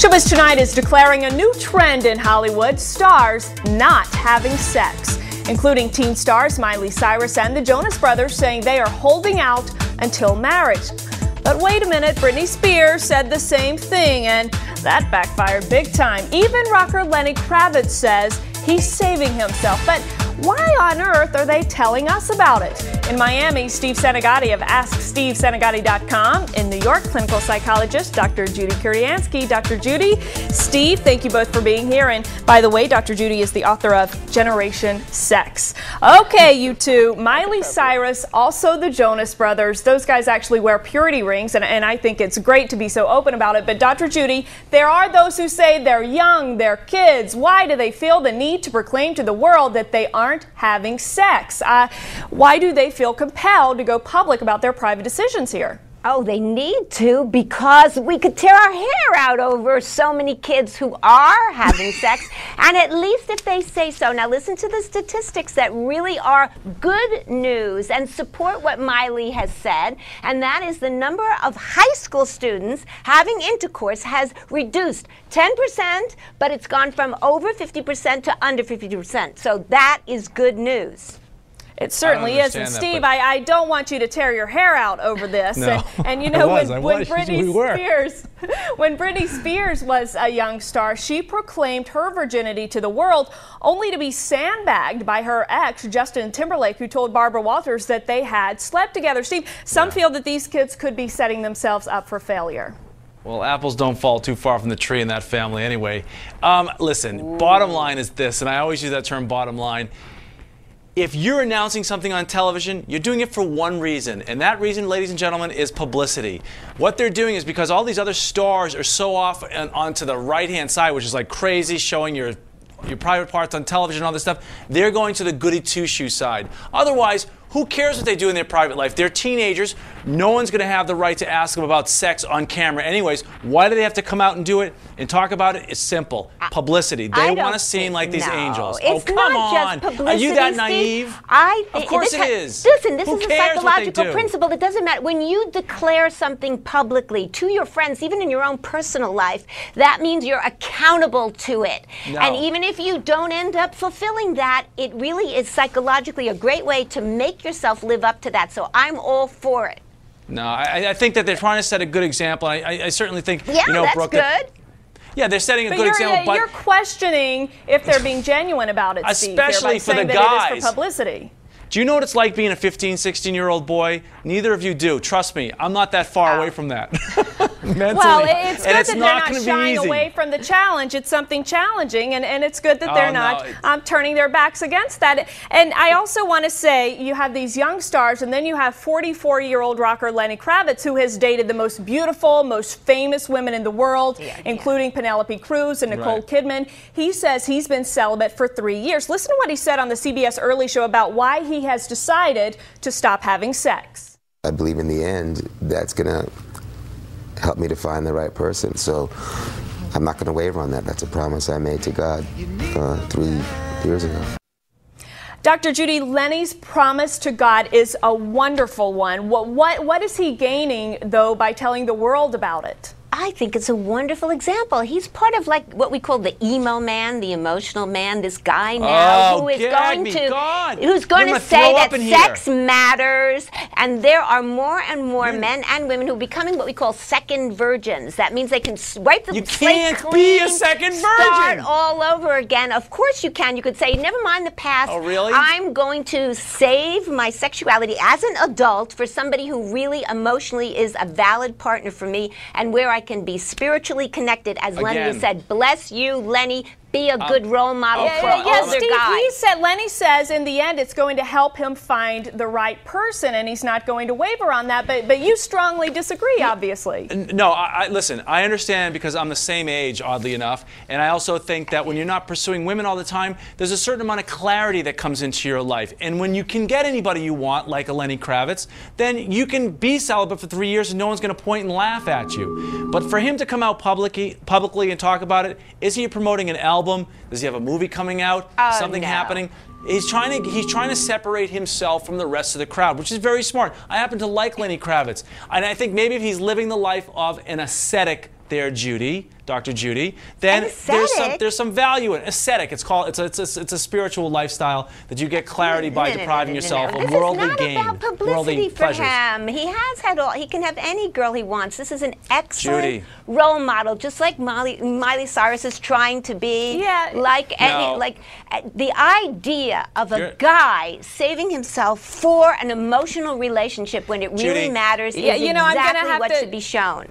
Showbiz Tonight is declaring a new trend in Hollywood, stars not having sex, including teen stars Miley Cyrus and the Jonas Brothers saying they are holding out until marriage. But wait a minute, Britney Spears said the same thing, and that backfired big time. Even rocker Lenny Kravitz says he's saving himself. But why on earth are they telling us about it? In Miami, Steve Senegatti of AskSteveSenegatti.com. In New York, clinical psychologist Dr. Judy Kuriansky. Dr. Judy, Steve, thank you both for being here. And by the way, Dr. Judy is the author of Generation Sex. Okay, you two, Miley Cyrus, also the Jonas Brothers. Those guys actually wear purity rings, and I think it's great to be so open about it. But Dr. Judy, there are those who say they're young, they're kids. Why do they feel the need to proclaim to the world that they aren't having sex? Why do they feel compelled to go public about their private decisions here? Oh, they need to, because we could tear our hair out over so many kids who are having sex, and at least if they say so. Now listen to the statistics that really are good news and support what Miley has said, and that is the number of high school students having intercourse has reduced 10%, but it's gone from over 50% to under 50%. So that is good news. It certainly is. And Steve, I don't want you to tear your hair out over this. No. And you know, when Britney Spears was a young star, she proclaimed her virginity to the world only to be sandbagged by her ex, Justin Timberlake, who told Barbara Walters that they had slept together. Steve, some feel that these kids could be setting themselves up for failure. Well, apples don't fall too far from the tree in that family anyway. Listen, bottom line is this, and I always use that term, bottom line. If you're announcing something on television, you're doing it for one reason, and that reason, ladies and gentlemen, is publicity. What they're doing is because all these other stars are so off and onto the right-hand side, which is like crazy, showing your private parts on television and all this stuff, they're going to the goody two-shoes side. Otherwise, who cares what they do in their private life? They're teenagers. No one's going to have the right to ask them about sex on camera anyways. Why do they have to come out and do it and talk about it? It's simple. Publicity. They want to seem like these angels. It's come not on. just publicity, Are you that naive? Steve. Of course it is. Listen, this Who is a cares psychological what they do? principle. It doesn't matter. When you declare something publicly to your friends, even in your own personal life, that means you're accountable to it. No. And even if you don't end up fulfilling that, it really is psychologically a great way to make yourself live up to that. So I'm all for it. No, I think that they're trying to set a good example. I certainly think, yeah, you know, that's Brooke, good. Yeah, they're setting a good example. But you're questioning if they're being genuine about it, Steve, especially for the guys. That it is for publicity. Do you know what it's like being a 15, 16-year-old boy? Neither of you do. Trust me, I'm not that far away from that. Mentally. Well, it's good that they're not not shying away from the challenge. It's something challenging, and it's good that they're not turning their backs against that. And I also want to say, you have these young stars, and then you have 44-year-old rocker Lenny Kravitz, who has dated the most beautiful, most famous women in the world, including Penelope Cruz and Nicole Kidman. He says he's been celibate for 3 years. Listen to what he said on the CBS Early Show about why he has decided to stop having sex. I believe in the end that's going to help me to find the right person. So I'm not going to waver on that. That's a promise I made to God 3 years ago. Dr. Judy, Lenny's promise to God is a wonderful one. What is he gaining, though, by telling the world about it? I think it's a wonderful example. He's part of like what we call the emo man, the emotional man, this guy now who is going to say that sex matters, and there are more and more men and women who are becoming what we call second virgins. That means they can wipe the slate clean, be a second virgin. Start all over again. Of course you can. You could say, never mind the past. Oh, really? I'm going to save my sexuality as an adult for somebody who really emotionally is a valid partner for me, and where I can be spiritually connected, as Lenny said. Bless you, Lenny. Be a good role model for older guys. Lenny says in the end it's going to help him find the right person, and he's not going to waver on that. But you strongly disagree, obviously. No, listen, I understand because I'm the same age, oddly enough, and I also think that when you're not pursuing women all the time, there's a certain amount of clarity that comes into your life. And when you can get anybody you want, like a Lenny Kravitz, then you can be celibate for 3 years and no one's going to point and laugh at you. But for him to come out publicly and talk about it, is he promoting an album? Does he have a movie coming out? Something happening? He's trying to separate himself from the rest of the crowd, which is very smart. I happen to like Lenny Kravitz, and I think maybe if he's living the life of an ascetic, there, Judy, Dr. Judy, then there's some value in it. Ascetic. It's a spiritual lifestyle that you get clarity by depriving yourself of worldly gain, this is not about publicity for him. He has had all. He can have any girl he wants. This is an excellent role model, just like Miley Cyrus is trying to be. Yeah. Like the idea of a guy saving himself for an emotional relationship when it really matters is exactly what should be shown.